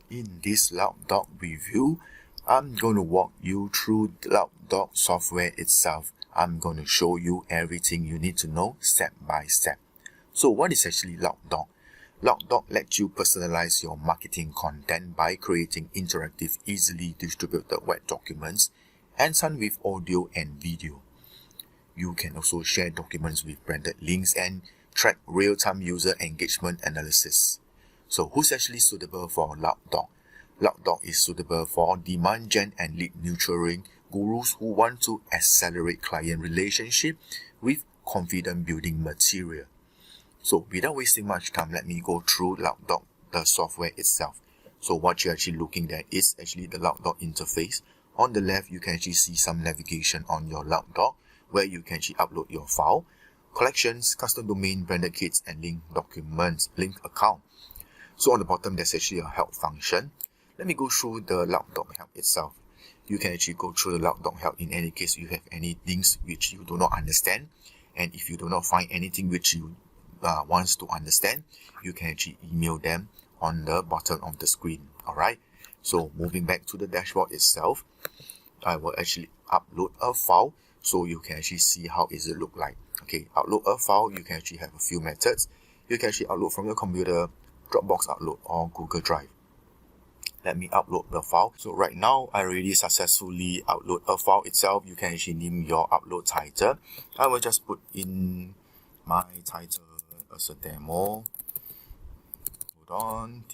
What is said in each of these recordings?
In this LoudDoc review, I'm going to walk you through the LoudDoc software itself. I'm going to show you everything you need to know step by step. So what is actually LoudDoc? LoudDoc lets you personalize your marketing content by creating interactive, easily distributed web documents and some with audio and video. You can also share documents with branded links and track real-time user engagement analysis. So who's actually suitable for LoudDoc? LoudDoc is suitable for demand gen and lead nurturing gurus who want to accelerate client relationship with confident building material. So without wasting much time, let me go through LoudDoc, the software itself. So what you're actually looking at is actually the LoudDoc interface. On the left, you can actually see some navigation on your LoudDoc where you can actually upload your file, collections, custom domain, branded kits, and link documents, link account. So on the bottom, there's actually a help function. Let me go through the LoudDoc Help itself. You can actually go through the LoudDoc Help in any case you have any things which you do not understand. And if you do not find anything which you want to understand, you can actually email them on the bottom of the screen. Alright, so moving back to the dashboard itself, I will actually upload a file so you can actually see how is it look like. Okay, upload a file, you can actually have a few methods. You can actually upload from your computer, Dropbox upload, or Google Drive. Let me upload the file. So right now, I already successfully upload a file itself. You can actually name your upload title. I will just put in my title as a demo. Hold on.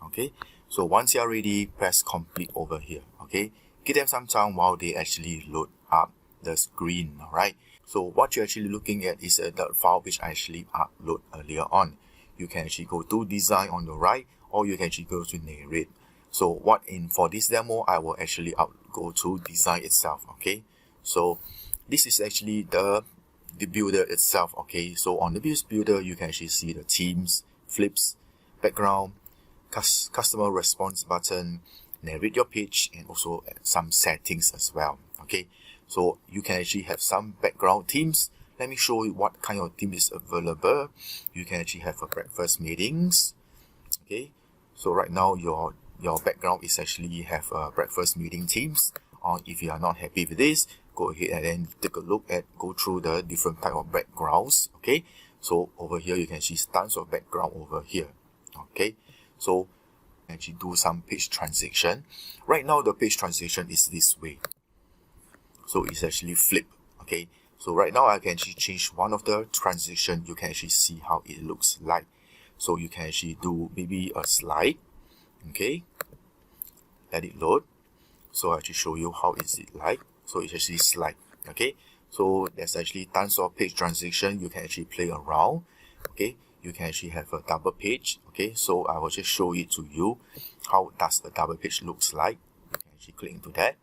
Okay, so once you are ready, press complete over here. Okay, give them some time while they actually load up the screen. Alright, so what you're actually looking at is the file which I actually upload earlier on. You can actually go to design on the right, or you can actually go to narrate. So for this demo, I will actually go to design itself. Okay, so this is actually the builder itself. Okay, so on the builder, you can actually see the themes, flips, background, customer response button, narrate your page, and also some settings as well. Okay, so you can actually have some background themes. Let me show you what kind of theme is available. You can actually have a breakfast meetings. Okay, so right now your background is actually have a breakfast meeting themes. Or if you are not happy with this, go ahead and then take a look at go through the different type of backgrounds. Okay, so over here you can see tons of background over here. Okay, so actually do some page transition. Right now the page transition is this way. So it's actually flip. Okay, so right now I can actually change one of the transition. You can actually see how it looks like. So you can actually do maybe a slide. Okay, let it load. So I actually show you how is it like. So it's actually slide. Okay, so there's actually tons of page transition. You can actually play around. Okay, you can actually have a double page. Okay, so I will just show it to you. How does the double page looks like? You can actually click into that.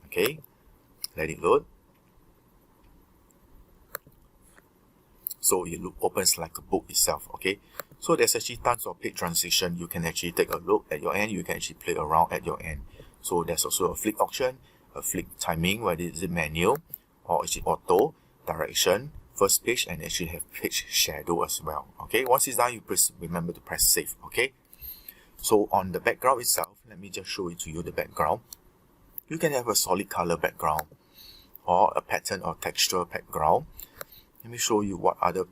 Okay, let it load. So it opens like a book itself. Okay, so there's actually tons of page transition. You can actually take a look at your end. You can actually play around at your end. So there's also a flick option, a flick timing, whether it's manual or is it auto, direction, first page, and actually have page shadow as well. Okay, once it's done, you remember to press save. Okay, so on the background itself, let me just show it to you. The background, you can have a solid color background or a pattern or texture background. Let me show you what other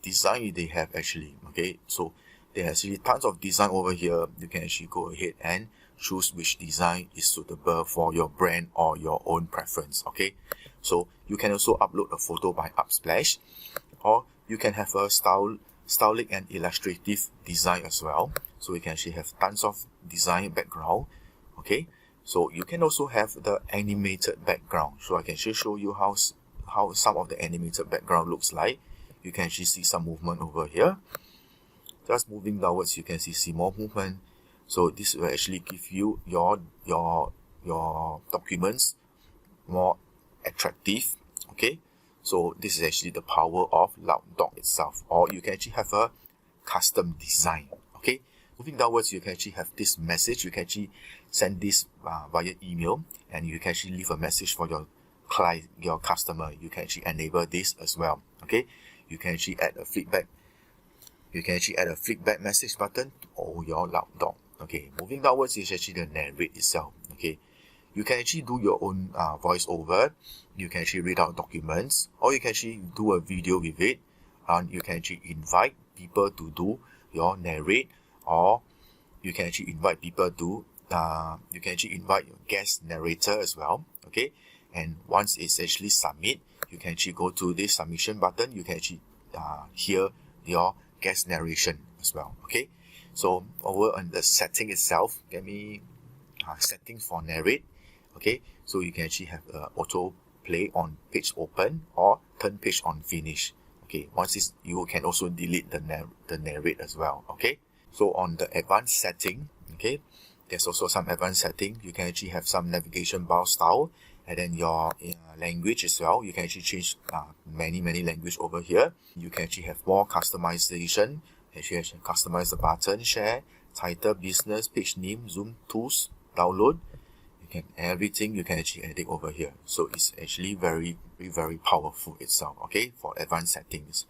design they have actually. Okay, so there are actually tons of design over here. You can actually go ahead and choose which design is suitable for your brand or your own preference. Okay, so you can also upload a photo by Unsplash, or you can have a stylic and illustrative design as well. So you can actually have tons of design background. Okay, so you can also have the animated background. So I can actually show you how some of the animated background looks like. You can actually see some movement over here. Just moving downwards, you can see more movement. So this will actually give you your documents more attractive. Okay, so this is actually the power of LoudDoc itself. Or you can actually have a custom design. Okay, moving downwards, you can actually have this message. You can actually send this via email, and you can actually leave a message for your client, your customer. You can actually enable this as well. Okay, you can actually add a feedback You can actually add a flickback message button or your LoudDoc. Okay, moving downwards is actually the narrate itself. Okay, you can actually do your own voiceover. You can actually read out documents, or you can actually do a video with it, and you can actually invite people to do your narrate, or you can actually invite people to you can actually invite your guest narrator as well. Okay, and once it's actually submit, you can actually go to this submission button. You can actually hear your guest narration as well. Okay, so over on the setting itself, let me settings for narrate. Okay, so you can actually have auto play on page open or turn page on finish. Okay, once it's, you can also delete the narrate as well. Okay, so on the advanced setting, okay, there's also some advanced setting. You can actually have some navigation bar style, and then your language as well. You can actually change many language over here. You can actually have more customization. Actually customize the button, share, title, business, page name, zoom, tools, download. You can everything you can actually edit over here. So it's actually very powerful itself. Okay, for advanced settings.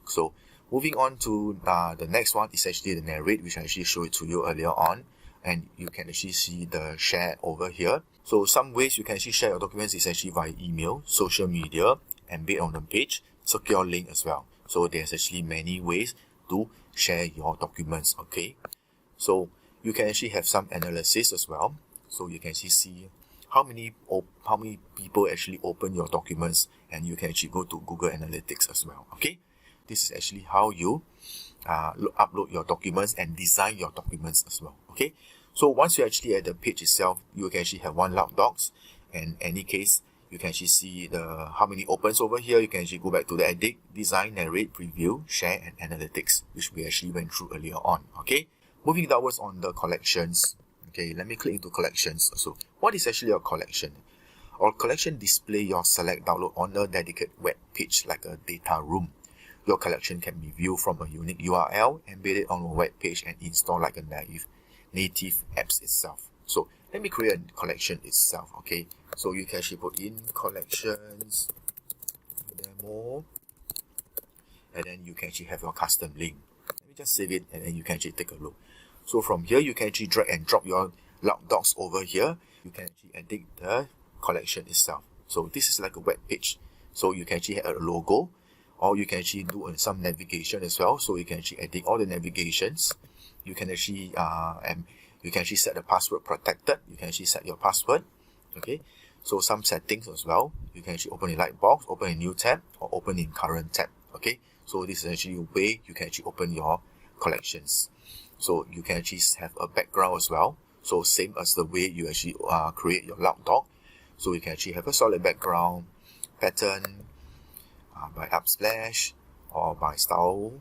So moving on to the next one is actually the narrate, which I actually showed it to you earlier on. And you can actually see the share over here. So some ways you can actually share your documents is actually via email, social media, embed on the page, secure link as well. So there's actually many ways to share your documents. Okay, so you can actually have some analysis as well. So you can actually see how many people actually open your documents, and you can actually go to Google Analytics as well. Okay, this is actually how you upload your documents and design your documents as well. Okay, so once you're actually at the page itself, you can actually have one LoudDocs, and in any case you can actually see the how many opens over here. You can actually go back to the edit, design, narrate, preview, share, and analytics, which we actually went through earlier on. Okay, moving downwards on the collections. Okay, let me click into collections. So what is actually a collection? Our collection display your select download on a dedicated web page like a data room. Your collection can be viewed from a unique URL, embedded on a web page, and installed like a native apps itself. So let me create a collection itself. Okay, so you can actually put in collections demo, and then you can actually have your custom link. Let me just save it, and then you can actually take a look. So from here, you can actually drag and drop your LoudDocs over here. You can actually edit the collection itself. So this is like a web page. So you can actually add a logo, or you can actually do some navigation as well. So you can actually edit all the navigations. You can actually set the password protected. You can actually set your password. Okay, so some settings as well. You can actually open a light box, open a new tab, or open in current tab. Okay, so this is actually a way you can actually open your collections. So you can actually have a background as well. So same as the way you actually create your LoudDoc. So you can actually have a solid background, pattern, by Upsplash, or by style,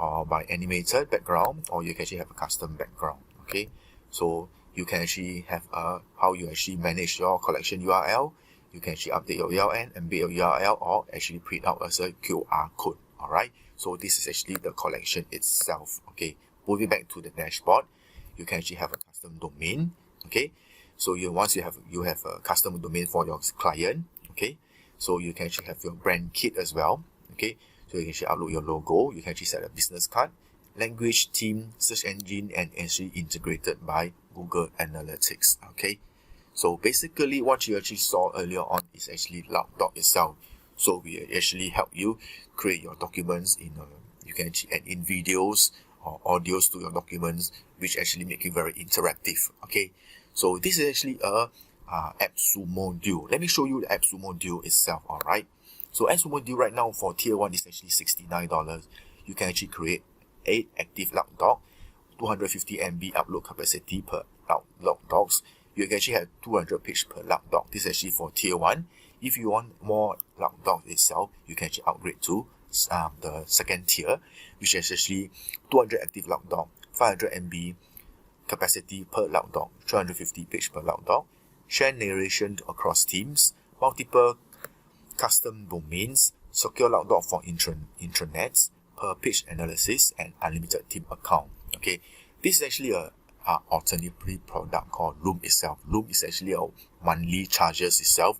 or by animated background, or you can actually have a custom background. Okay, so you can actually have how you actually manage your collection URL. You can actually update your URL, embed your URL, or actually print out as a QR code. Alright, so this is actually the collection itself. Okay, moving back to the dashboard, you can actually have a custom domain. Okay, so once you have a custom domain for your client. Okay, so you can actually have your brand kit as well. Okay, so you can actually upload your logo. You can actually set a business card, language, theme, search engine, and actually integrated by Google Analytics. Okay, so basically what you actually saw earlier on is actually LoudDoc itself. So we actually help you create your documents you can actually add in videos or audios to your documents, which actually make it very interactive. Okay, so this is actually a Appsumo Deal. Let me show you the Appsumo Deal itself. Alright, so Appsumo Deal right now for tier 1 is actually $69. You can actually create 8 active LoudDoc, 250 MB upload capacity per LoudDocs. You can actually have 200 page per LoudDoc. This is actually for tier 1. If you want more LoudDoc itself, you can actually upgrade to the second tier, which is actually 200 active LoudDoc, 500 MB capacity per LoudDoc, 350 page per LoudDoc, share narration across teams, multiple custom domains, secure LoudDoc for intranets, per page analysis, and unlimited team account. Okay, this is actually a alternative product called Loom itself. Loom is actually a monthly charges itself.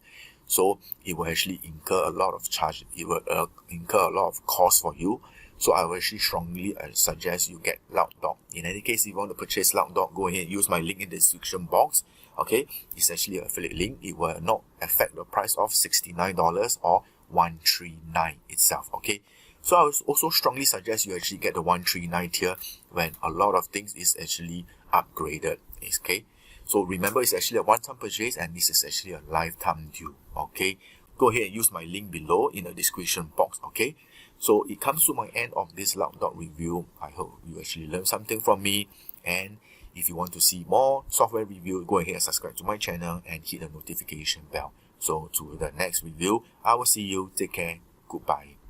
So it will actually incur a lot of charge. It will incur a lot of cost for you. So I will actually strongly suggest you get LoudDoc. In any case, if you want to purchase LoudDoc, go ahead and use my link in the description box. Okay, it's actually an affiliate link. It will not affect the price of $69 or $139 itself. Okay, so I will also strongly suggest you actually get the $139 tier when a lot of things is actually upgraded. Okay, so remember, it's actually a one-time purchase and this is actually a lifetime deal. Okay, go ahead and use my link below in the description box. Okay, so it comes to my end of this LoudDoc review. I hope you actually learned something from me, and if you want to see more software review, go ahead and subscribe to my channel and hit the notification bell. So to the next review, I will see you. Take care. Goodbye.